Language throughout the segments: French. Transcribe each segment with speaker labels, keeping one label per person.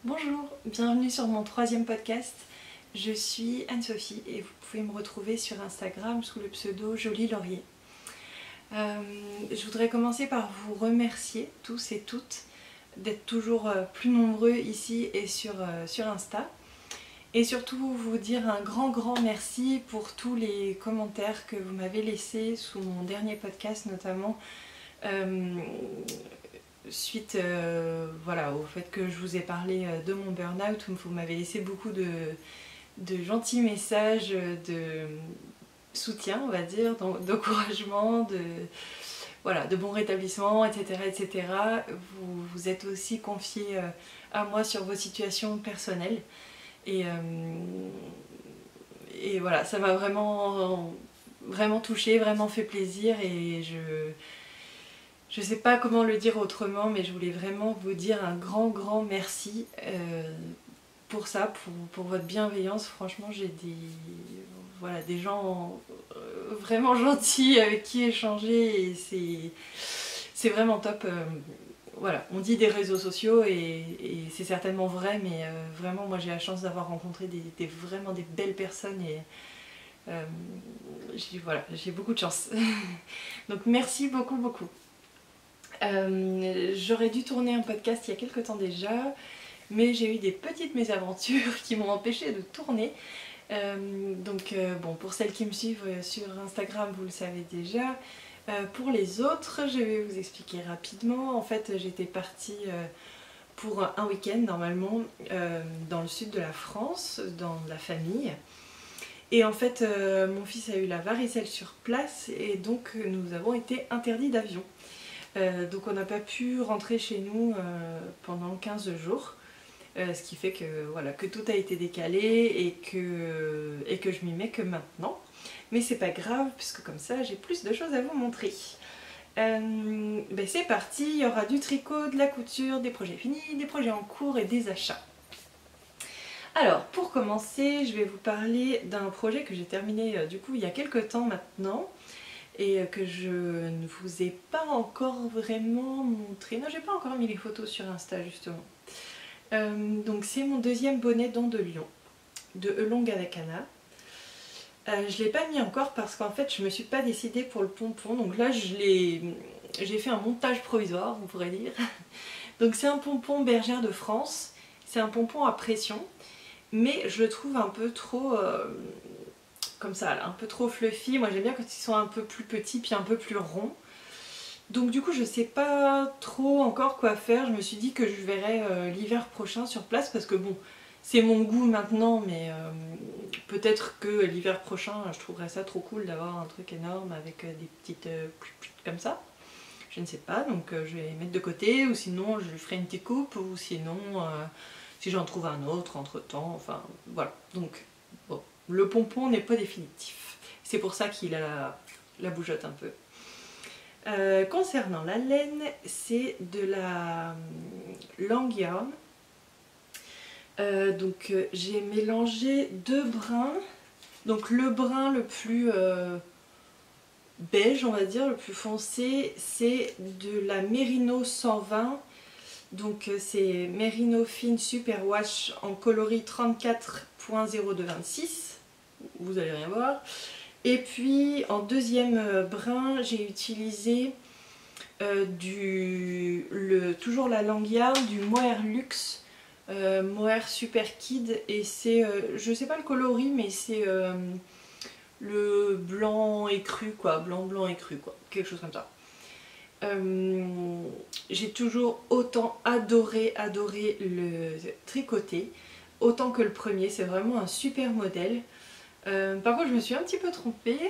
Speaker 1: Bonjour, bienvenue sur mon troisième podcast. Je suis Anne-Sophie et vous pouvez me retrouver sur Instagram sous le pseudo Jolie Laurier. Je voudrais commencer par vous remercier tous et toutes d'être toujours plus nombreux ici et sur Insta. Et surtout vous dire un grand merci pour tous les commentaires que vous m'avez laissés sous mon dernier podcast notamment. Suite au fait que je vous ai parlé de mon burn-out, où vous m'avez laissé beaucoup de gentils messages de soutien, on va dire, d'encouragement, de bon rétablissement, etc. Vous vous êtes aussi confié à moi sur vos situations personnelles. Et voilà, ça m'a vraiment touchée, vraiment fait plaisir et je sais pas comment le dire autrement, mais je voulais vraiment vous dire un grand merci pour ça, pour votre bienveillance. Franchement, j'ai des gens vraiment gentils avec qui échanger et c'est vraiment top. Voilà, on dit des réseaux sociaux et c'est certainement vrai, mais vraiment moi j'ai la chance d'avoir rencontré vraiment des belles personnes et j'ai beaucoup de chance. Donc merci beaucoup. J'aurais dû tourner un podcast il y a quelques temps déjà, mais j'ai eu des petites mésaventures qui m'ont empêché de tourner. Bon, pour celles qui me suivent sur Instagram, vous le savez déjà. Pour les autres, je vais vous expliquer rapidement. En fait, j'étais partie pour un week-end normalement dans le sud de la France, dans la famille. Et en fait, mon fils a eu la varicelle sur place et donc nous avons été interdits d'avion. Donc on n'a pas pu rentrer chez nous pendant 15 jours. Ce qui fait que tout a été décalé et que je m'y mets que maintenant. Mais c'est pas grave, puisque comme ça j'ai plus de choses à vous montrer. C'est parti, il y aura du tricot, de la couture, des projets finis, des projets en cours et des achats. Alors pour commencer, je vais vous parler d'un projet que j'ai terminé du coup il y a quelques temps maintenant et que je ne vous ai pas encore vraiment montré. Non, j'ai pas encore mis les photos sur Insta justement. Donc c'est mon deuxième bonnet dents de lion de Elong avec Anna. Je l'ai pas mis encore parce qu'en fait je me suis pas décidée pour le pompon, donc là j'ai fait un montage provisoire on pourrait dire. Donc c'est un pompon bergère de France, c'est un pompon à pression mais je le trouve un peu trop comme ça là, un peu trop fluffy. Moi j'aime bien quand ils sont un peu plus petits puis un peu plus ronds. Donc du coup je sais pas trop encore quoi faire, je me suis dit que je verrai l'hiver prochain sur place parce que bon, c'est mon goût maintenant mais peut-être que l'hiver prochain je trouverais ça trop cool d'avoir un truc énorme avec des petites comme ça. Je ne sais pas, donc je vais les mettre de côté ou sinon je lui ferai une petite coupe ou sinon si j'en trouve un autre entre temps, enfin voilà. Donc bon, le pompon n'est pas définitif, c'est pour ça qu'il a la bougeotte un peu. Concernant la laine, c'est de la Long Yarn. J'ai mélangé deux brins. Donc le brun le plus beige, on va dire, le plus foncé, c'est de la Merino 120. Donc c'est Merino Fine Super Wash en coloris 34.0226. Vous allez rien voir. Et puis en deuxième brin, j'ai utilisé toujours la Long Yarn du Mohair Luxe, Mohair Super Kid, et c'est, je sais pas le coloris, mais c'est le blanc écru quoi, blanc écru quoi, quelque chose comme ça. J'ai toujours autant adoré le tricoter, autant que le premier, c'est vraiment un super modèle. Par contre je me suis un petit peu trompée.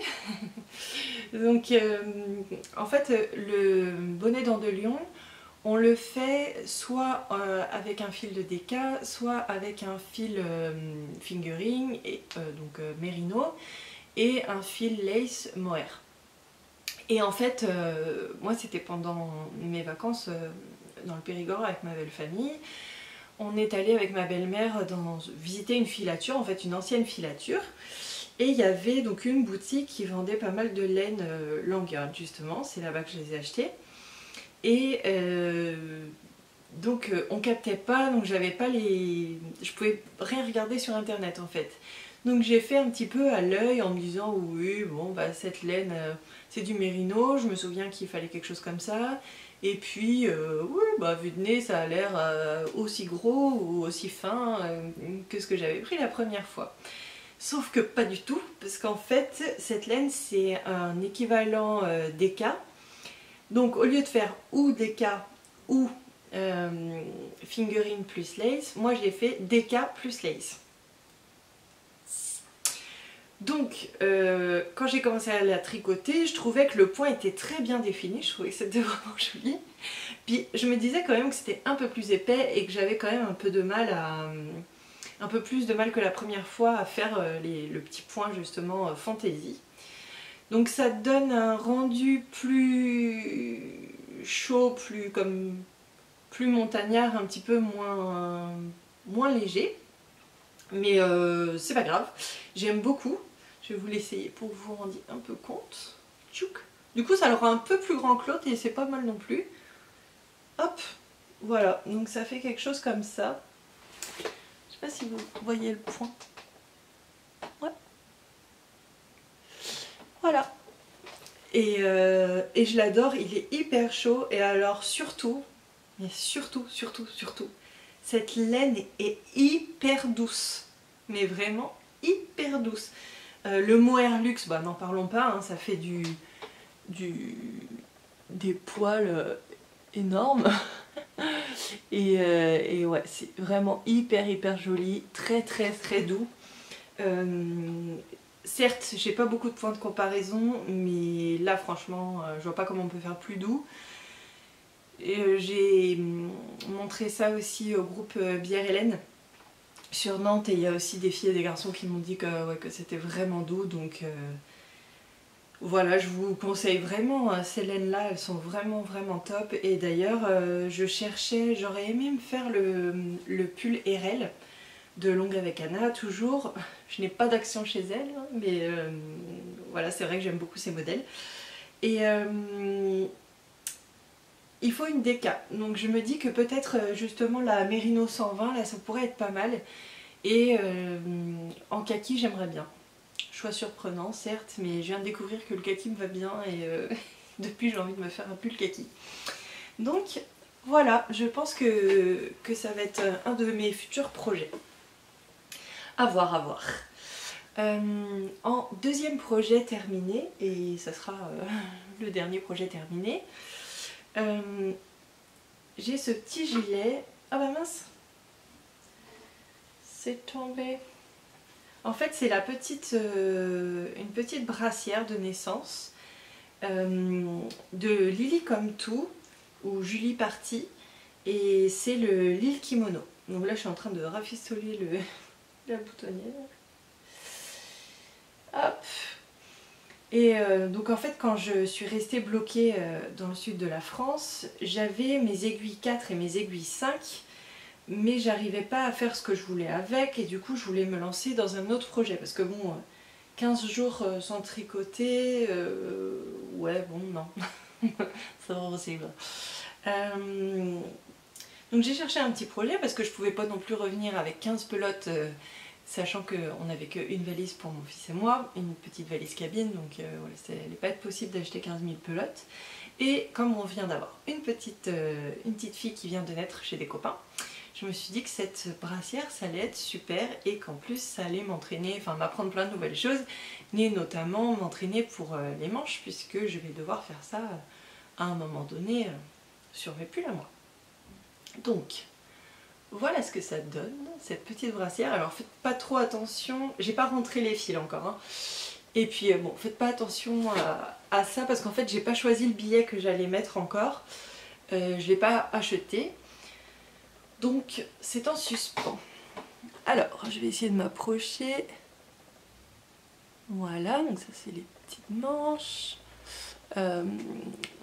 Speaker 1: Donc en fait le bonnet dents de lion on le fait soit avec un fil de DK, soit avec un fil fingering, et, Merino, et un fil lace mohair. Et en fait moi c'était pendant mes vacances dans le Périgord avec ma belle famille. On est allé avec ma belle-mère visiter une filature, en fait une ancienne filature. Et il y avait donc une boutique qui vendait pas mal de laine Long Yarn justement, c'est là-bas que je les ai achetées. Et Donc on captait pas, donc j'avais pas les... Je pouvais rien regarder sur internet en fait. Donc j'ai fait un petit peu à l'œil en me disant oui bon bah cette laine c'est du mérino, je me souviens qu'il fallait quelque chose comme ça. Et puis oui bah vu de nez ça a l'air aussi gros ou aussi fin que ce que j'avais pris la première fois. Sauf que pas du tout, parce qu'en fait cette laine c'est un équivalent DK. Donc au lieu de faire ou DK ou fingering plus lace, moi j'ai fait DK plus lace. Donc quand j'ai commencé à la tricoter, je trouvais que le point était très bien défini, je trouvais que c'était vraiment joli. Puis je me disais quand même que c'était un peu plus épais et que j'avais quand même un peu de mal à... un peu plus de mal que la première fois à faire le petit point justement fantaisie. Donc ça donne un rendu plus chaud, plus montagnard, un petit peu moins léger. Mais c'est pas grave, j'aime beaucoup. Je vais vous l'essayer pour que vous vous rendiez un peu compte. Tchouk. Du coup ça aura un peu plus grand que l'autre et c'est pas mal non plus. Hop, voilà, donc ça fait quelque chose comme ça. Je sais pas si vous voyez le point. Ouais. Voilà. Et je l'adore, il est hyper chaud. Et alors surtout, mais surtout, cette laine est hyper douce. Mais vraiment hyper douce. Le mohair luxe, bah n'en parlons pas, hein, ça fait des poils énormes. Et ouais, c'est vraiment hyper joli, très doux. Certes, j'ai pas beaucoup de points de comparaison, mais là franchement, je vois pas comment on peut faire plus doux. J'ai montré ça aussi au groupe Bière Hélène sur Nantes, et il y a aussi des filles et des garçons qui m'ont dit que, ouais, que c'était vraiment doux, donc voilà, je vous conseille vraiment ces laines là, elles sont vraiment top. Et d'ailleurs je cherchais, j'aurais aimé me faire le pull RL de Longue avec Anna, toujours. Je n'ai pas d'action chez elle, mais voilà, c'est vrai que j'aime beaucoup ces modèles. Et il faut une DK, donc je me dis que peut-être justement la Merino 120, là ça pourrait être pas mal. Et en kaki j'aimerais bien. Choix surprenant certes, mais je viens de découvrir que le kaki me va bien et depuis j'ai envie de me faire un pull kaki. Donc voilà, je pense que ça va être un de mes futurs projets. À voir. En deuxième projet terminé, et ça sera le dernier projet terminé, j'ai ce petit gilet. Ah bah mince, c'est tombé. En fait c'est la une petite brassière de naissance de Lily Comme Tout ou Julie Party, et c'est le Lille Kimono. Donc là je suis en train de rafistoler la boutonnière. Hop. Et donc en fait quand je suis restée bloquée dans le sud de la France, j'avais mes aiguilles 4 et mes aiguilles 5, mais j'arrivais pas à faire ce que je voulais avec, et du coup je voulais me lancer dans un autre projet parce que bon, 15 jours sans tricoter, ouais bon non, c'est pas possible. Donc j'ai cherché un petit projet parce que je pouvais pas non plus revenir avec 15 pelotes, sachant qu'on n'avait qu'une valise pour mon fils et moi, une petite valise cabine, donc voilà, il n'allait pas être possible d'acheter 15 000 pelotes. Et comme on vient d'avoir une petite fille qui vient de naître chez des copains, je me suis dit que cette brassière ça allait être super, et qu'en plus ça allait m'entraîner, enfin m'apprendre plein de nouvelles choses, mais notamment m'entraîner pour les manches, puisque je vais devoir faire ça à un moment donné sur mes pulls à moi. Donc voilà ce que ça donne, cette petite brassière. Alors faites pas trop attention, j'ai pas rentré les fils encore, hein. Et puis bon, faites pas attention à ça parce qu'en fait j'ai pas choisi le billet que j'allais mettre encore, je l'ai pas acheté, donc c'est en suspens. Alors je vais essayer de m'approcher. Voilà, donc ça c'est les petites manches.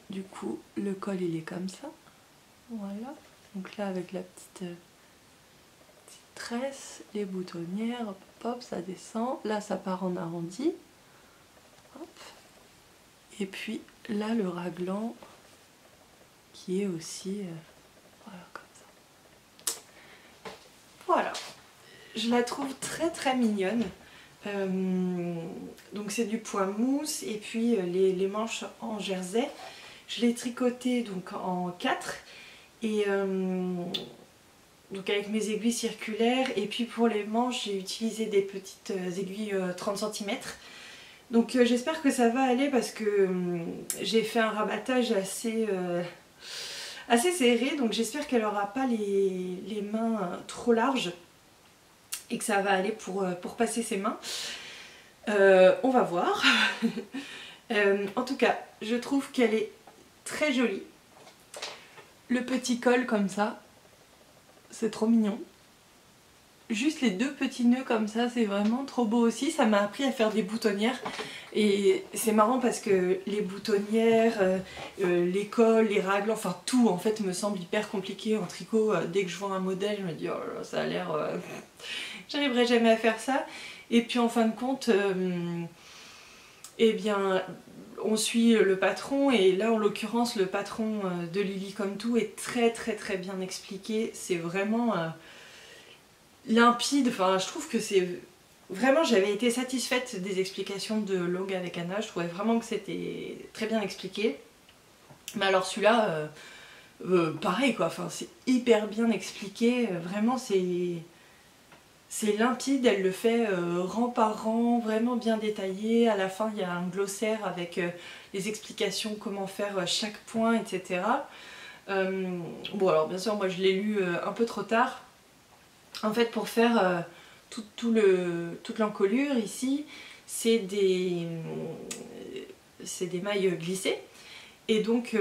Speaker 1: Du coup le col il est comme ça, voilà. Donc là avec la petite tresse, les boutonnières, hop, hop, ça descend. Là ça part en arrondi. Hop. Et puis là le raglan qui est aussi voilà comme ça. je la trouve très mignonne. Donc c'est du point mousse et puis les manches en jersey. Je l'ai tricoté donc en 4 et donc avec mes aiguilles circulaires, et puis pour les manches j'ai utilisé des petites aiguilles 30 cm. Donc j'espère que ça va aller parce que j'ai fait un rabattage assez serré, donc j'espère qu'elle n'aura pas les mains trop larges et que ça va aller pour passer ses mains. On va voir. En tout cas, je trouve qu'elle est très jolie. Le petit col comme ça, c'est trop mignon. Juste les 2 petits nœuds comme ça, c'est vraiment trop beau aussi. Ça m'a appris à faire des boutonnières. Et c'est marrant parce que les boutonnières, les cols, les ragles, enfin tout en fait me semble hyper compliqué en tricot. Dès que je vois un modèle, je me dis oh là là, ça a l'air... j'arriverai jamais à faire ça. Et puis en fin de compte, eh bien, on suit le patron, et là en l'occurrence le patron de Lily Comme Tout est très bien expliqué. C'est vraiment limpide, enfin je trouve que c'est... Vraiment j'avais été satisfaite des explications de Longue avec Anna, je trouvais vraiment que c'était très bien expliqué. Mais alors celui-là, pareil quoi, enfin, c'est hyper bien expliqué, vraiment c'est limpide, elle le fait rang par rang, vraiment bien détaillé. À la fin il y a un glossaire avec les explications comment faire chaque point, etc. Bon alors bien sûr moi je l'ai lu un peu trop tard. En fait pour faire toute l'encolure ici, c'est des mailles glissées. Et donc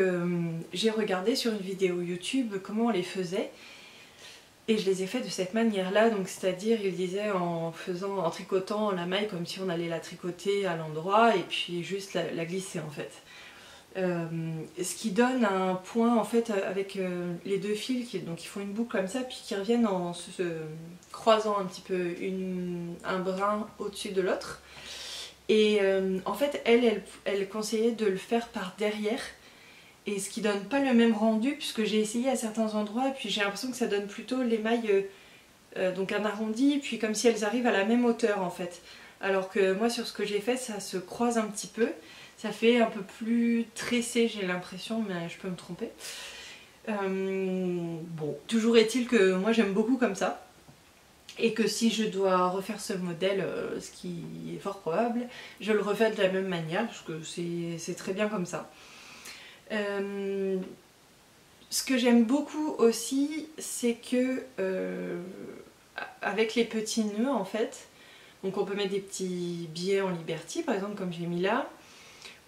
Speaker 1: j'ai regardé sur une vidéo YouTube comment on les faisait. Et je les ai fait de cette manière-là, donc c'est-à-dire il disait en tricotant la maille comme si on allait la tricoter à l'endroit et puis juste la glisser en fait. Ce qui donne un point en fait avec les 2 fils donc ils font une boucle comme ça puis qui reviennent en se croisant un petit peu un brin au-dessus de l'autre. Et en fait elle conseillait de le faire par derrière, et ce qui donne pas le même rendu puisque j'ai essayé à certains endroits et puis j'ai l'impression que ça donne plutôt les mailles donc un arrondi puis comme si elles arrivent à la même hauteur en fait, alors que moi sur ce que j'ai fait ça se croise un petit peu. Ça fait un peu plus tressé j'ai l'impression, mais je peux me tromper. Bon, toujours est-il que moi j'aime beaucoup comme ça. Et que si je dois refaire ce modèle, ce qui est fort probable, je le refais de la même manière, parce que c'est très bien comme ça. Ce que j'aime beaucoup aussi, c'est que avec les petits nœuds en fait, donc on peut mettre des petits billets en Liberty par exemple comme j'ai mis là,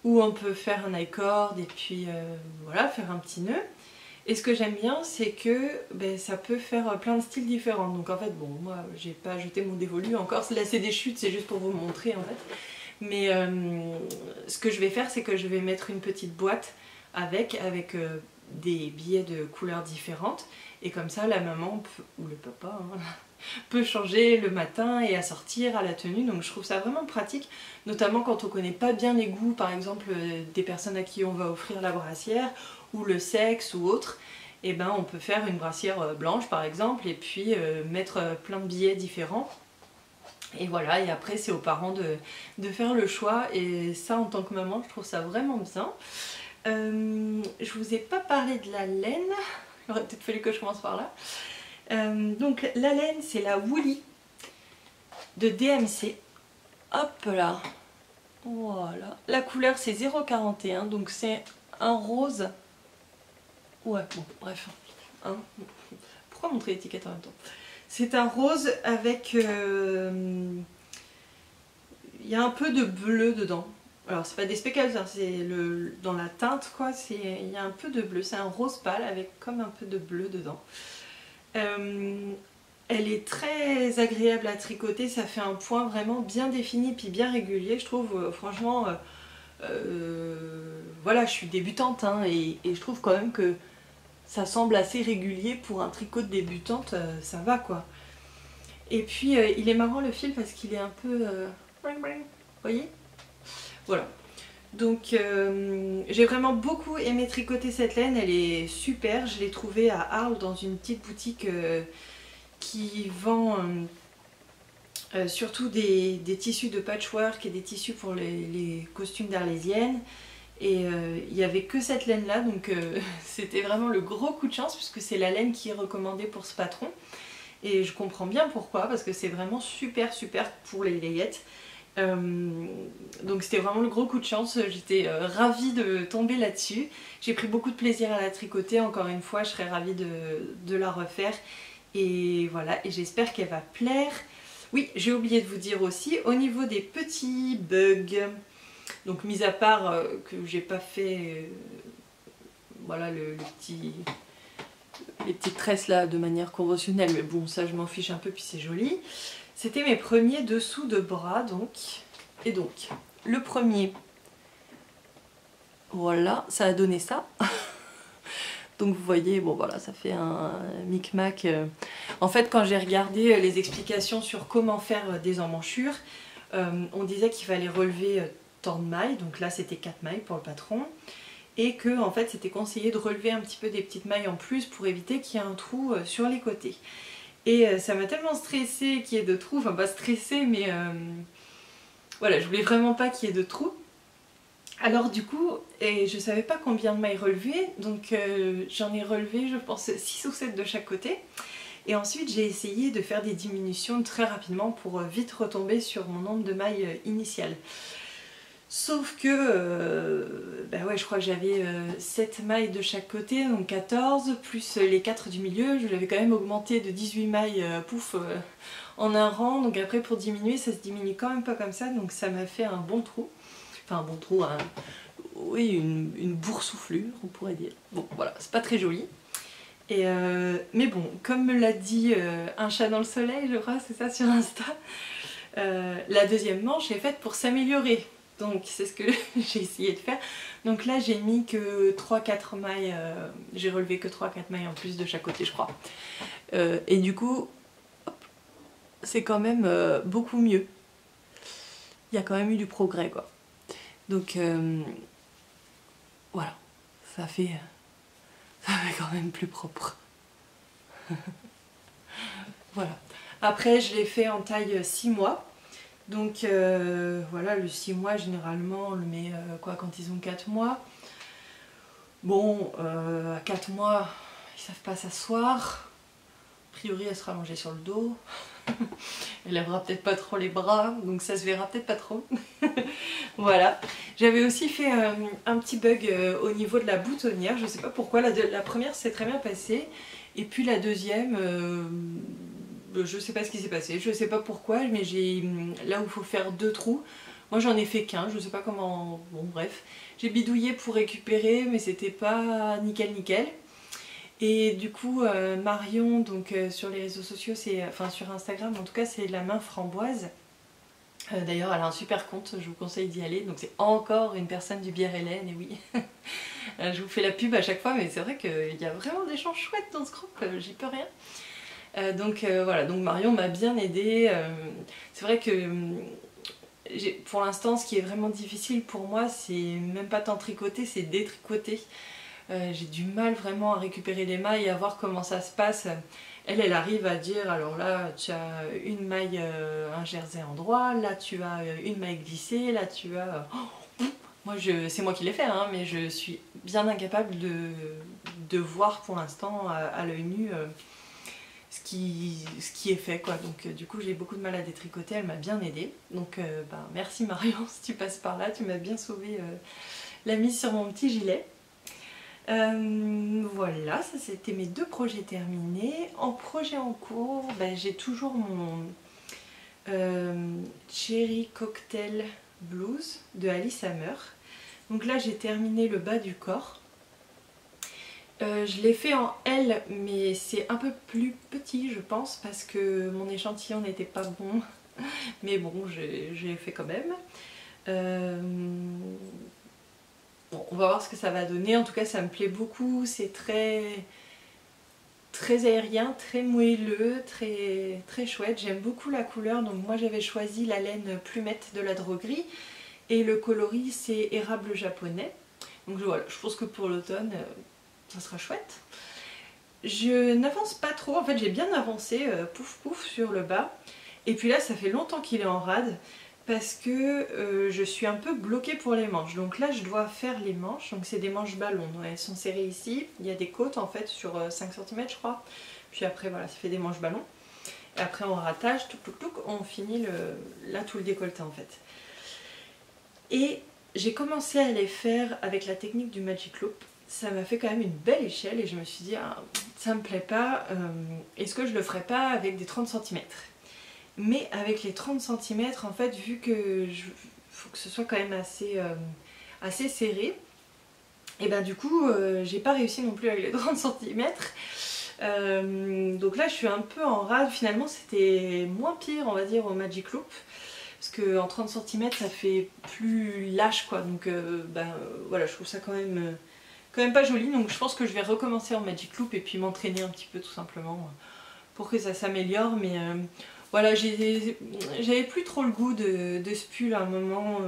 Speaker 1: ou on peut faire un I-cord et puis voilà, faire un petit nœud. Et ce que j'aime bien, c'est que ça peut faire plein de styles différents. Donc en fait, bon, moi j'ai pas jeté mon dévolu encore, là c'est des chutes, c'est juste pour vous montrer en fait. Mais ce que je vais faire, c'est que je vais mettre une petite boîte avec des billets de couleurs différentes. Et comme ça, la maman ou le papa peut changer le matin et assortir à la tenue. Donc je trouve ça vraiment pratique, notamment quand on connaît pas bien les goûts, par exemple des personnes à qui on va offrir la brassière, ou le sexe ou autre. Et ben on peut faire une brassière blanche par exemple, et puis mettre plein de billets différents. Et voilà, et après c'est aux parents de faire le choix, et ça en tant que maman je trouve ça vraiment bien. Je vous ai pas parlé de la laine, il aurait peut-être fallu que je commence par là. Donc la laine c'est la Woolly de DMC. Hop là, voilà. La couleur c'est 041, donc c'est un rose. Ouais, bon, bref. Hein. Pourquoi montrer l'étiquette en même temps? C'est un rose avec... il y a un peu de bleu dedans. Alors c'est pas des speckles, hein, c'est dans la teinte quoi, il y a un peu de bleu. C'est un rose pâle avec comme un peu de bleu dedans. Elle est très agréable à tricoter, ça fait un point vraiment bien défini puis bien régulier, je trouve. Franchement, voilà, je suis débutante hein, et je trouve quand même que ça semble assez régulier pour un tricot de débutante, ça va quoi. Et puis il est marrant le fil parce qu'il est un peu... vous voyez? Voilà. Donc j'ai vraiment beaucoup aimé tricoter cette laine, elle est super. Je l'ai trouvée à Arles dans une petite boutique qui vend surtout des tissus de patchwork et des tissus pour les costumes d'arlésienne. Et il n'y avait que cette laine là, donc c'était vraiment le gros coup de chance puisque c'est la laine qui est recommandée pour ce patron. Et je comprends bien pourquoi, parce que c'est vraiment super pour les layettes. Donc c'était vraiment le gros coup de chance, j'étais ravie de tomber là-dessus. J'ai pris beaucoup de plaisir à la tricoter, encore une fois je serais ravie de la refaire. Et voilà, et j'espère qu'elle va plaire. Oui, j'ai oublié de vous dire aussi, au niveau des petits bugs, donc mis à part que j'ai pas fait voilà les petites tresses là de manière conventionnelle, mais bon ça je m'en fiche un peu puis c'est joli. C'était mes premiers dessous de bras donc. Et donc, le premier, voilà, ça a donné ça. Donc vous voyez, bon voilà, ça fait un micmac. En fait, quand j'ai regardé les explications sur comment faire des emmanchures, on disait qu'il fallait relever tant de mailles, donc là c'était 4 mailles pour le patron, et que en fait c'était conseillé de relever un petit peu des petites mailles en plus pour éviter qu'il y ait un trou sur les côtés. Et ça m'a tellement stressée qu'il y ait de trous, enfin pas stressée mais voilà, je voulais vraiment pas qu'il y ait de trous. Alors du coup, et je savais pas combien de mailles relever, donc j'en ai relevé je pense 6 ou 7 de chaque côté. Et ensuite j'ai essayé de faire des diminutions très rapidement pour vite retomber sur mon nombre de mailles initial. Sauf que, bah ouais, je crois que j'avais 7 mailles de chaque côté, donc 14, plus les 4 du milieu. Je l'avais quand même augmenté de 18 mailles, pouf, en un rang. Donc après pour diminuer, ça se diminue quand même pas comme ça, donc ça m'a fait un bon trou. Enfin un bon trou, oui, une boursouflure, on pourrait dire. Bon voilà, c'est pas très joli. Et mais bon, comme me l'a dit un chat dans le soleil, je crois, c'est ça sur Insta, la deuxième manche est faite pour s'améliorer. Donc c'est ce que j'ai essayé de faire. Donc là j'ai mis que 3-4 mailles, j'ai relevé que 3-4 mailles en plus de chaque côté je crois. Et du coup, c'est quand même beaucoup mieux. Il y a quand même eu du progrès quoi. Donc voilà, ça fait quand même plus propre. Voilà. Après je l'ai fait en taille 6 mois. Donc voilà, le 6 mois généralement on le met quoi quand ils ont 4 mois. Bon, à 4 mois ils savent pas s'asseoir. A priori elle sera allongée sur le dos. Elle lèvera peut-être pas trop les bras, donc ça se verra peut-être pas trop. Voilà. J'avais aussi fait un petit bug au niveau de la boutonnière, je sais pas pourquoi, la première s'est très bien passée. Et puis la deuxième, je sais pas ce qui s'est passé, je sais pas pourquoi, mais j'ai là où il faut faire 2 trous, moi j'en ai fait qu'un, je sais pas comment, bon bref. J'ai bidouillé pour récupérer, mais c'était pas nickel. Et du coup Marion, donc sur les réseaux sociaux, enfin sur Instagram en tout cas, c'est la main framboise. D'ailleurs elle a un super compte, je vous conseille d'y aller, donc c'est encore une personne du Bière Hélène, et oui. Je vous fais la pub à chaque fois, mais c'est vrai qu'il y a vraiment des gens chouettes dans ce groupe, j'y peux rien. Donc voilà, donc Marion m'a bien aidée. C'est vrai que pour l'instant ce qui est vraiment difficile pour moi, c'est même pas tant tricoter, c'est détricoter. J'ai du mal vraiment à récupérer les mailles et à voir comment ça se passe. Elle arrive à dire, alors là tu as une maille, un jersey endroit, là tu as une maille glissée, là tu as... Moi, c'est moi qui l'ai fait, hein, mais je suis bien incapable de voir pour l'instant à l'œil nu ce qui est fait, quoi. Donc du coup j'ai beaucoup de mal à détricoter, elle m'a bien aidée. Donc merci Marion si tu passes par là, tu m'as bien sauvé la mise sur mon petit gilet. Voilà, ça c'était mes 2 projets terminés. En projet en cours, j'ai toujours mon Cherry Cocktail Blues de Alice Hammer. Donc là j'ai terminé le bas du corps. Je l'ai fait en L, mais c'est un peu plus petit je pense parce que mon échantillon n'était pas bon. Mais bon, j'ai fait quand même. Bon, on va voir ce que ça va donner. En tout cas ça me plaît beaucoup, c'est très aérien, très moelleux, très chouette. J'aime beaucoup la couleur, donc moi j'avais choisi la laine plumette de la droguerie. Et le coloris c'est érable japonais. Donc voilà, je pense que pour l'automne ça sera chouette. Je n'avance pas trop, en fait j'ai bien avancé pouf pouf sur le bas. Et puis là ça fait longtemps qu'il est en rade parce que je suis un peu bloquée pour les manches. Donc là je dois faire les manches, donc c'est des manches ballons, donc elles sont serrées ici, il y a des côtes en fait sur 5 cm je crois, puis après voilà ça fait des manches ballons. Et après on rattache, on finit là tout le décolleté en fait. Et j'ai commencé à les faire avec la technique du Magic Loop. Ça m'a fait quand même une belle échelle et je me suis dit ah, ça me plaît pas, est-ce que je le ferais pas avec des 30 cm? Mais avec les 30 cm en fait vu que faut que ce soit quand même assez serré, et ben du coup j'ai pas réussi non plus avec les 30 cm. Donc là je suis un peu en rade, finalement c'était moins pire on va dire au Magic Loop. Parce qu'en 30 cm ça fait plus lâche quoi, donc voilà je trouve ça quand même pas joli, donc je pense que je vais recommencer en Magic Loop et puis m'entraîner un petit peu tout simplement pour que ça s'améliore. Mais voilà, j'avais plus trop le goût de ce pull à un moment,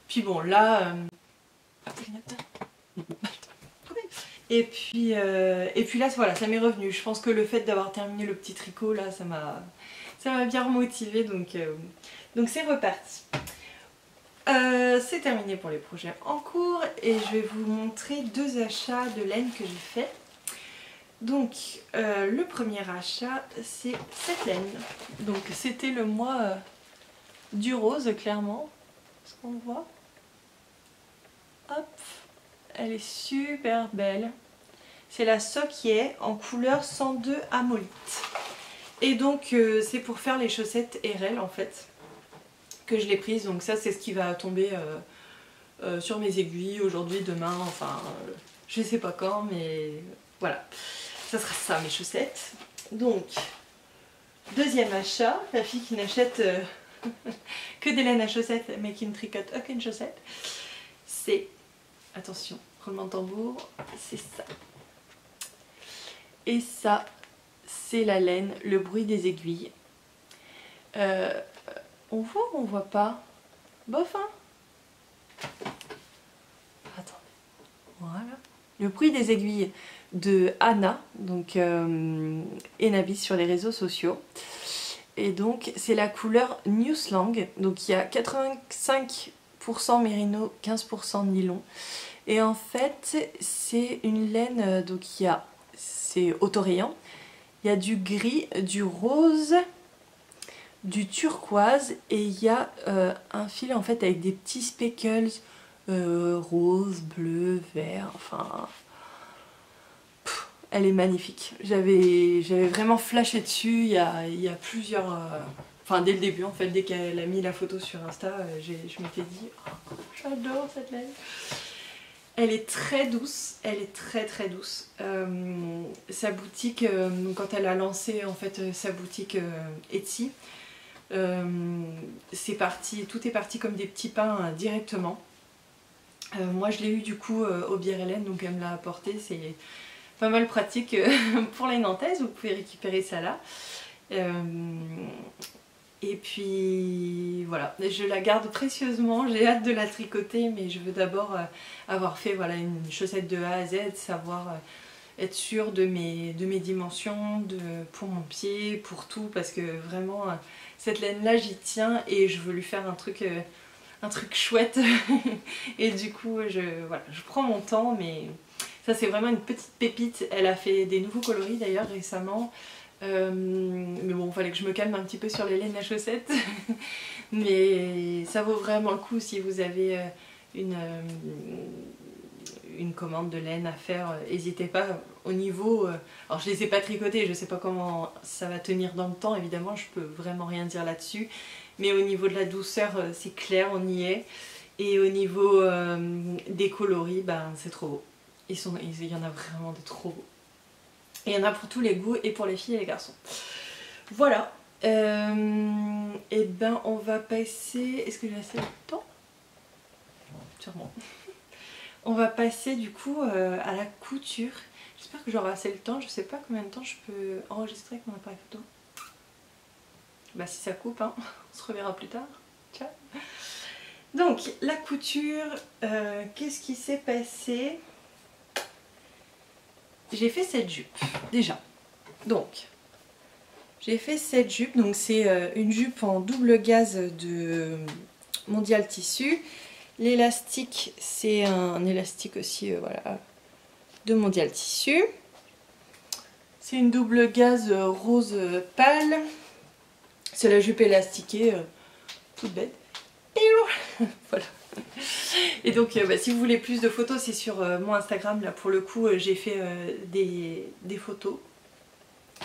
Speaker 1: puis bon là et puis là voilà ça m'est revenu. Je pense que le fait d'avoir terminé le petit tricot là ça m'a bien remotivé, donc c'est reparti. C'est terminé pour les projets en cours et je vais vous montrer 2 achats de laine que j'ai fait. Donc le premier achat c'est cette laine. Donc c'était le mois du rose clairement. Est-ce qu'on le voit? Hop, elle est super belle. C'est la Soquier en couleur 102 Amolite. Et donc c'est pour faire les chaussettes RL en fait que je l'ai prise. Donc ça c'est ce qui va tomber sur mes aiguilles aujourd'hui, demain, enfin je sais pas quand, mais voilà. Ça sera ça mes chaussettes. Donc deuxième achat, la fille qui n'achète que des laines à chaussettes mais qui ne tricote aucune chaussette, c'est, attention, roulement de tambour, c'est ça. Et ça c'est la laine, le bruit des aiguilles. On voit ou on voit pas? Bof hein. Attendez, voilà. Le bruit des aiguilles de Anna, donc Enabis sur les réseaux sociaux. Et donc c'est la couleur New Slang, donc il y a 85% mérino, 15% nylon. Et en fait c'est une laine, donc c'est autorayant. Il y a du gris, du rose, du turquoise et il y a un fil en fait avec des petits speckles rose, bleu, vert, enfin elle est magnifique. J'avais vraiment flashé dessus il y a plusieurs enfin dès le début en fait, dès qu'elle a mis la photo sur Insta, je m'étais dit oh, j'adore cette laine. Elle est très douce, elle est très douce. Sa boutique, quand elle a lancé en fait sa boutique Etsy, c'est parti, tout est parti comme des petits pains directement. Moi je l'ai eu du coup au Bière Hélène, donc elle me l'a apporté, c'est pas mal pratique pour les Nantaises, vous pouvez récupérer ça là. Et puis voilà, je la garde précieusement, j'ai hâte de la tricoter, mais je veux d'abord avoir fait voilà, une chaussette de A à Z, savoir être sûre de mes dimensions, pour mon pied, pour tout, parce que vraiment cette laine là j'y tiens et je veux lui faire un truc chouette. Et du coup voilà, je prends mon temps, mais ça c'est vraiment une petite pépite. Elle a fait des nouveaux coloris d'ailleurs récemment. Mais bon, il fallait que je me calme un petit peu sur les laines à chaussettes. Mais ça vaut vraiment le coup si vous avez une commande de laine à faire. N'hésitez pas au niveau... alors je les ai pas tricotées, je sais pas comment ça va tenir dans le temps, évidemment, je peux vraiment rien dire là-dessus. Mais au niveau de la douceur, c'est clair, on y est. Et au niveau des coloris, ben, c'est trop beau. Il y en a vraiment de trop beaux. Et il y en a pour tous les goûts et pour les filles et les garçons. Voilà. Et ben on va passer... Est-ce que j'ai assez de temps? Sûrement. On va passer du coup à la couture. J'espère que j'aurai assez le temps. Je sais pas combien de temps je peux enregistrer avec mon appareil photo. Bah si ça coupe, hein. On se reverra plus tard. Ciao. Donc la couture, qu'est-ce qui s'est passé? J'ai fait cette jupe déjà. Donc J'ai fait cette jupe, donc c'est une jupe en double gaze de Mondial Tissu. L'élastique, c'est un élastique aussi voilà, de Mondial Tissu. C'est une double gaze rose pâle. C'est la jupe élastiquée, toute bête. Voilà. Et donc si vous voulez plus de photos, c'est sur mon Instagram. Là pour le coup j'ai fait des photos.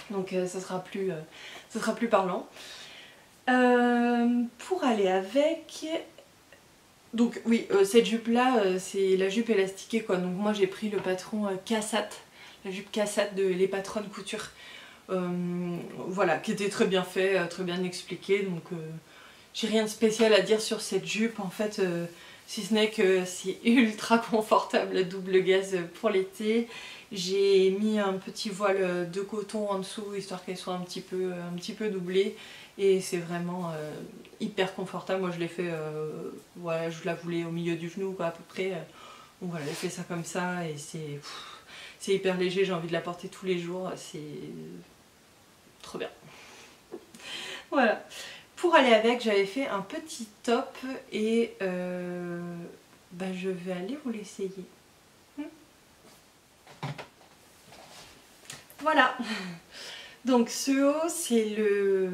Speaker 1: Donc ça sera plus parlant. Pour aller avec... Donc oui, cette jupe là, c'est la jupe élastiquée quoi. Donc moi j'ai pris le patron Cassat, la jupe Cassat de Les Patronnes Couture. Voilà, qui était très bien fait, très bien expliqué. Donc j'ai rien de spécial à dire sur cette jupe en fait. Si ce n'est que c'est ultra confortable, la double gaze pour l'été. J'ai mis un petit voile de coton en dessous, histoire qu'elle soit un petit peu doublée. Et c'est vraiment hyper confortable. Moi je l'ai fait, voilà, je la voulais au milieu du genou quoi, à peu près. Donc voilà, j'ai fait ça comme ça et c'est hyper léger, j'ai envie de la porter tous les jours. C'est trop bien. Voilà. Pour aller avec, j'avais fait un petit top et je vais aller vous l'essayer. Voilà. Donc ce haut, c'est le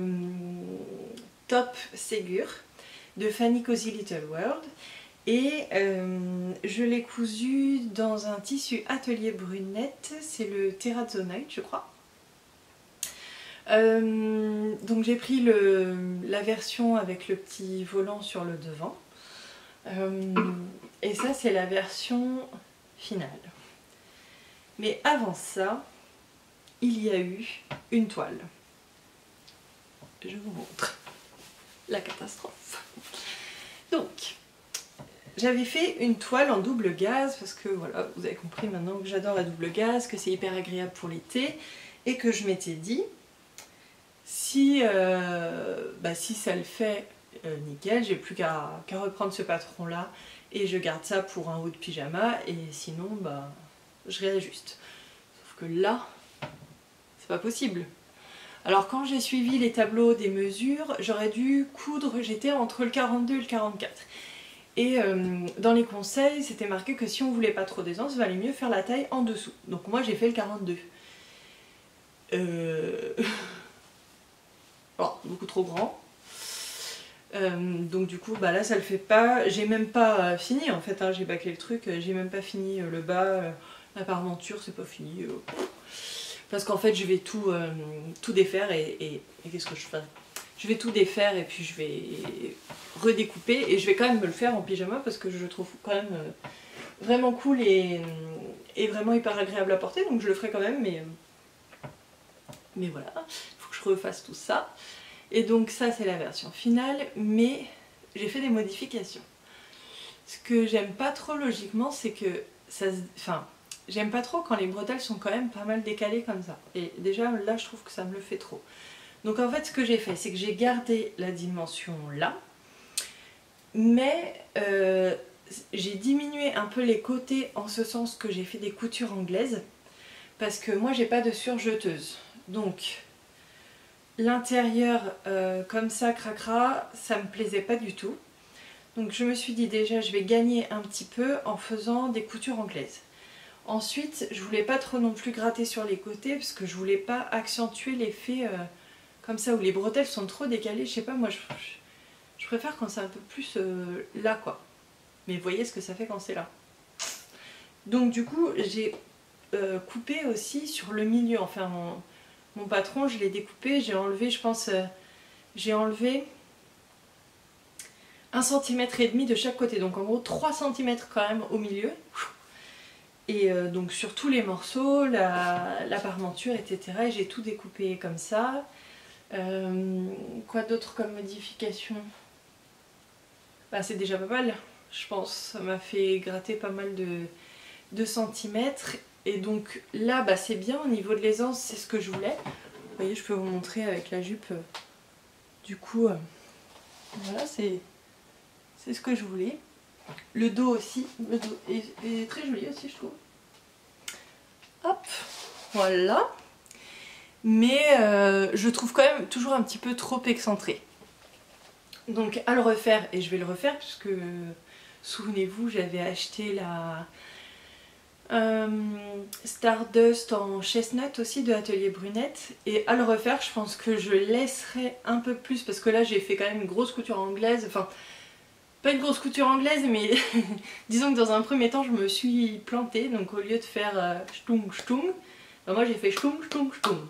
Speaker 1: top Ségur de Fanny Cozy Little World. Et je l'ai cousu dans un tissu atelier brunette, c'est le Terrazzo Night je crois. Donc j'ai pris la version avec le petit volant sur le devant. Et ça c'est la version finale. Mais avant ça, il y a eu une toile. Je vous montre la catastrophe. Donc, j'avais fait une toile en double gaze parce que voilà, vous avez compris maintenant que j'adore la double gaze, que c'est hyper agréable pour l'été et que je m'étais dit si ça le fait, nickel, j'ai plus qu'à reprendre ce patron là et je garde ça pour un haut de pyjama et sinon je réajuste. Sauf que là, c'est pas possible. Alors quand j'ai suivi les tableaux des mesures, j'aurais dû coudre, j'étais entre le 42 et le 44. Et dans les conseils, c'était marqué que si on voulait pas trop d'aisance, il valait mieux faire la taille en dessous. Donc moi j'ai fait le 42. Bon, beaucoup trop grand. Donc du coup là ça le fait pas. J'ai même pas fini en fait, hein, j'ai bâclé le truc, j'ai même pas fini le bas, la parmenture c'est pas fini. Parce qu'en fait je vais tout défaire et qu'est-ce que je fais? Je vais tout défaire et puis je vais redécouper et je vais quand même me le faire en pyjama parce que je le trouve quand même vraiment cool et vraiment hyper agréable à porter, donc je le ferai quand même, mais voilà, il faut que je refasse tout ça. Et donc ça c'est la version finale, mais j'ai fait des modifications. Ce que j'aime pas trop logiquement, c'est que j'aime pas trop quand les bretelles sont quand même pas mal décalées comme ça. Et déjà là je trouve que ça me le fait trop. Donc en fait ce que j'ai fait, c'est que j'ai gardé la dimension là, mais j'ai diminué un peu les côtés en ce sens que j'ai fait des coutures anglaises, parce que moi j'ai pas de surjeteuse. Donc l'intérieur comme ça cracra, ça me plaisait pas du tout. Donc je me suis dit déjà je vais gagner un petit peu en faisant des coutures anglaises. Ensuite je voulais pas trop non plus gratter sur les côtés parce que je voulais pas accentuer l'effet comme ça où les bretelles sont trop décalées. Je sais pas, moi je préfère quand c'est un peu plus là quoi. Mais vous voyez ce que ça fait quand c'est là. Donc du coup j'ai coupé aussi sur le milieu, enfin mon patron je l'ai découpé, j'ai enlevé je pense, j'ai enlevé 1,5 cm de chaque côté, donc en gros 3 cm quand même au milieu. Et donc sur tous les morceaux, la parmenture, etc. Et j'ai tout découpé comme ça. Quoi d'autre comme modification? C'est déjà pas mal, je pense. Ça m'a fait gratter pas mal de centimètres. Et donc là, c'est bien au niveau de l'aisance, c'est ce que je voulais. Vous voyez, je peux vous montrer avec la jupe. Du coup, voilà, c'est ce que je voulais. Le dos aussi, le dos est très joli aussi je trouve. Hop, voilà. mais je trouve quand même toujours un petit peu trop excentré. Donc à le refaire, et je vais le refaire puisque souvenez-vous j'avais acheté la Stardust en chestnut aussi de Atelier Brunette, et à le refaire je pense que je laisserai un peu plus parce que là j'ai fait quand même une grosse couture anglaise, enfin pas une grosse couture anglaise mais disons que dans un premier temps je me suis plantée, donc au lieu de faire ch'tung ch'tung, ben moi j'ai fait ch'tung ch'tung ch'tung,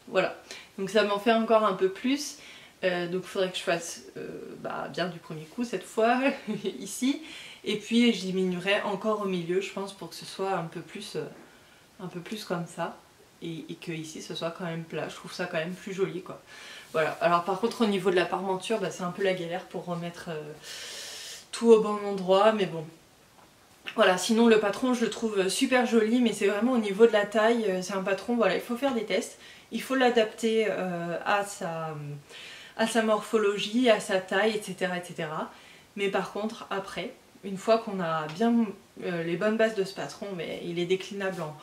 Speaker 1: voilà, donc ça m'en fait encore un peu plus. Donc il faudrait que je fasse bien du premier coup cette fois ici, et puis je diminuerai encore au milieu je pense pour que ce soit un peu plus comme ça, et que ici ce soit quand même plat. Je trouve ça quand même plus joli quoi. Voilà, alors par contre au niveau de la parmenture c'est un peu la galère pour remettre tout au bon endroit, mais bon. Voilà, sinon le patron je le trouve super joli, mais c'est vraiment au niveau de la taille, c'est un patron, voilà, il faut faire des tests, il faut l'adapter à sa morphologie, à sa taille, etc., etc. Mais par contre, après, une fois qu'on a bien les bonnes bases de ce patron, mais il est déclinable en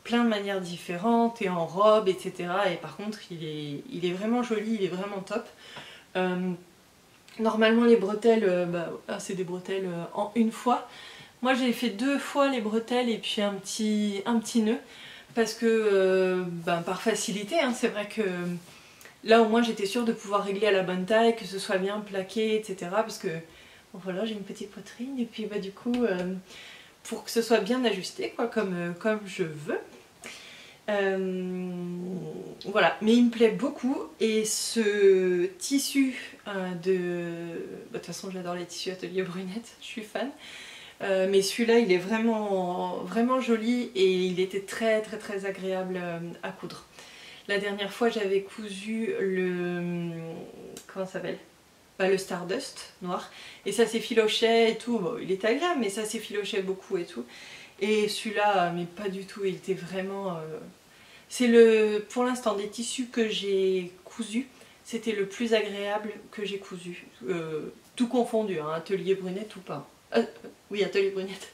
Speaker 1: plein de manières différentes et en robe, etc. Et par contre, il est vraiment joli, il est vraiment top. Normalement, les bretelles, c'est des bretelles en une fois. Moi, j'ai fait 2 fois les bretelles et puis un petit nœud. Parce que, par facilité, hein, c'est vrai que là au moins j'étais sûre de pouvoir régler à la bonne taille, que ce soit bien plaqué, etc. Parce que bon, voilà, j'ai une petite poitrine et puis du coup pour que ce soit bien ajusté quoi, comme je veux. Voilà, mais il me plaît beaucoup, et ce tissu de toute façon j'adore les tissus Atelier Brunette, je suis fan. Mais celui-là il est vraiment, vraiment joli et il était très très très agréable à coudre. La dernière fois j'avais cousu le... comment ça s'appelle, le Stardust noir, et ça s'effilochait et tout, bon il était agréable mais ça s'effilochait beaucoup et tout. Et celui-là, mais pas du tout, il était vraiment... C'est pour l'instant des tissus que j'ai cousus, c'était le plus agréable que j'ai cousu. Tout confondu, hein, Atelier Brunette ou pas. Oui, Atelier Brunette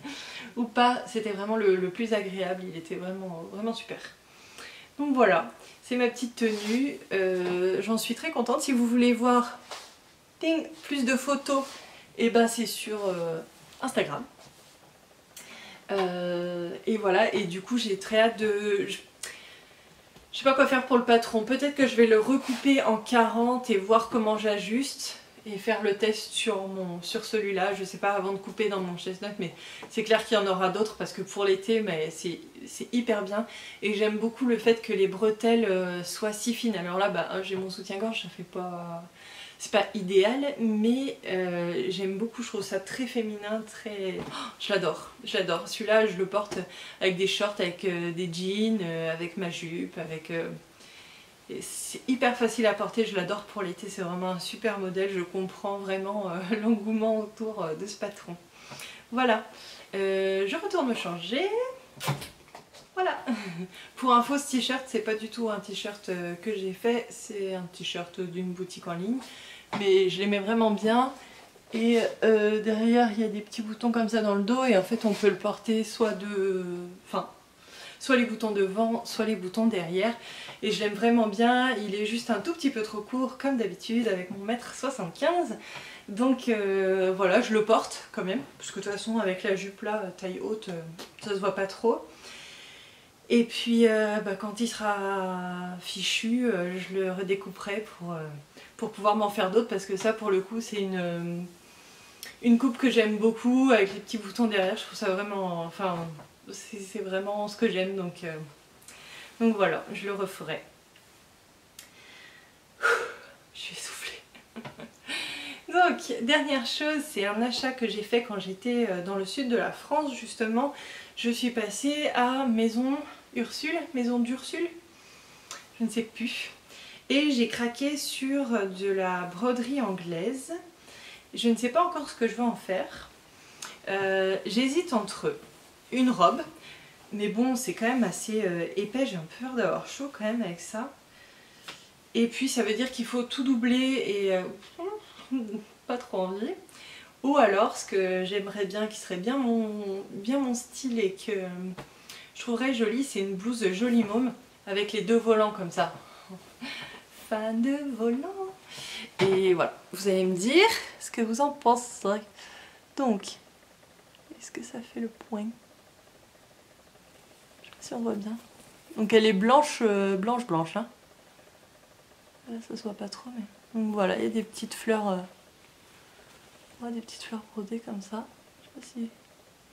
Speaker 1: ou pas, c'était vraiment le plus agréable, il était vraiment, vraiment super. Donc voilà, c'est ma petite tenue, j'en suis très contente. Si vous voulez voir plus de photos, et c'est sur Instagram. Et voilà, et du coup j'ai très hâte de... Je sais pas quoi faire pour le patron, peut-être que je vais le recouper en 40 et voir comment j'ajuste et faire le test sur celui-là, je sais pas, avant de couper dans mon chestnut, mais c'est clair qu'il y en aura d'autres parce que pour l'été, mais c'est hyper bien. Et j'aime beaucoup le fait que les bretelles soient si fines. Alors là, j'ai mon soutien-gorge, ça fait pas... C'est pas idéal, mais j'aime beaucoup, je trouve ça très féminin, très... Oh, je l'adore, j'adore. Celui-là, je le porte avec des shorts, avec des jeans, avec ma jupe, avec... C'est hyper facile à porter, je l'adore pour l'été, c'est vraiment un super modèle, je comprends vraiment l'engouement autour de ce patron. Voilà, je retourne me changer. Voilà. Pour info, ce t-shirt, c'est pas du tout un t-shirt que j'ai fait, c'est un t-shirt d'une boutique en ligne, mais je l'aimais vraiment bien. Et derrière, il y a des petits boutons comme ça dans le dos, et en fait, on peut le porter soit les boutons devant, soit les boutons derrière. Et je l'aime vraiment bien, il est juste un tout petit peu trop court, comme d'habitude, avec mon 1,75 m. Donc voilà, je le porte quand même, parce que de toute façon, avec la jupe là, taille haute, ça se voit pas trop. Et puis quand il sera fichu, je le redécouperai pour pouvoir m'en faire d'autres, parce que ça pour le coup c'est une coupe que j'aime beaucoup, avec les petits boutons derrière, je trouve ça vraiment, enfin c'est vraiment ce que j'aime, donc voilà, je le referai. Je suis essoufflée. Donc dernière chose, c'est un achat que j'ai fait quand j'étais dans le sud de la France justement. Je suis passée à Maison d'Ursule, je ne sais plus. Et j'ai craqué sur de la broderie anglaise. Je ne sais pas encore ce que je vais en faire. J'hésite entre une robe, mais bon c'est quand même assez épais, j'ai un peu peur d'avoir chaud quand même avec ça. Et puis ça veut dire qu'il faut tout doubler et pas trop envie. Ou alors ce que j'aimerais bien, qui serait bien mon style et que je trouverais joli, c'est une blouse jolie môme avec les deux volants comme ça. fan de volant. Et voilà, vous allez me dire ce que vous en pensez. Donc, est-ce que ça fait le point? Je sais pas si on voit bien. Donc elle est blanche, blanche, hein. Là, ça se voit pas trop, mais... Donc voilà, il y a des petites fleurs... Ouais, des petites fleurs brodées comme ça. Je sais pas si...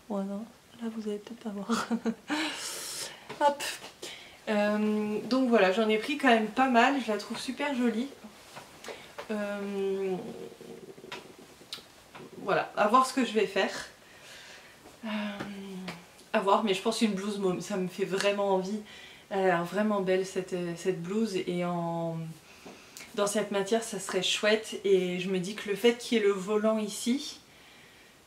Speaker 1: Ouais, non, là vous allez peut-être pas voir. Hop. Donc voilà, j'en ai pris quand même pas mal, je la trouve super jolie. Voilà, à voir ce que je vais faire. À voir, mais je pense une blouse môme, ça me fait vraiment envie. Elle a l'air vraiment belle cette blouse, et dans cette matière ça serait chouette. Et je me dis que le fait qu'il y ait le volant ici,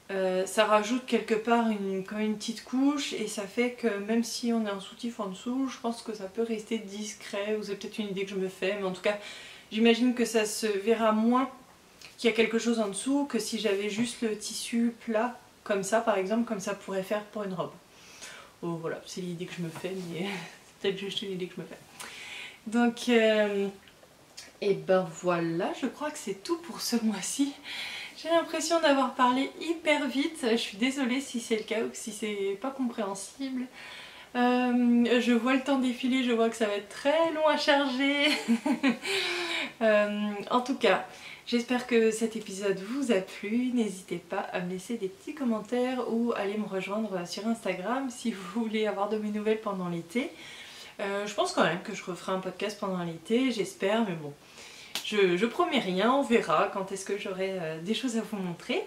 Speaker 1: ça rajoute quelque part quand même une petite couche, et ça fait que même si on est en soutif en dessous, je pense que ça peut rester discret, ou c'est peut-être une idée que je me fais, mais en tout cas j'imagine que ça se verra moins qu'il y a quelque chose en dessous que si j'avais juste le tissu plat comme ça par exemple, comme ça pourrait faire pour une robe. Oh, voilà, c'est l'idée que je me fais, mais c'est peut-être juste une idée que je me fais. Donc et ben voilà, je crois que c'est tout pour ce mois-ci. J'ai l'impression d'avoir parlé hyper vite, je suis désolée si c'est le cas ou si c'est pas compréhensible. Je vois le temps défiler, je vois que ça va être très long à charger. En tout cas, j'espère que cet épisode vous a plu. N'hésitez pas à me laisser des petits commentaires ou à aller me rejoindre sur Instagram si vous voulez avoir de mes nouvelles pendant l'été. Je pense quand même que je referai un podcast pendant l'été, j'espère, mais bon. Je promets rien, on verra quand est-ce que j'aurai des choses à vous montrer.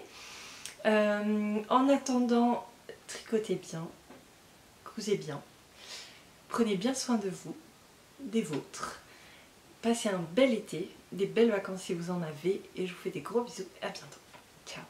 Speaker 1: En attendant, tricotez bien, cousez bien, prenez bien soin de vous, des vôtres. Passez un bel été, des belles vacances si vous en avez, et je vous fais des gros bisous, à bientôt. Ciao.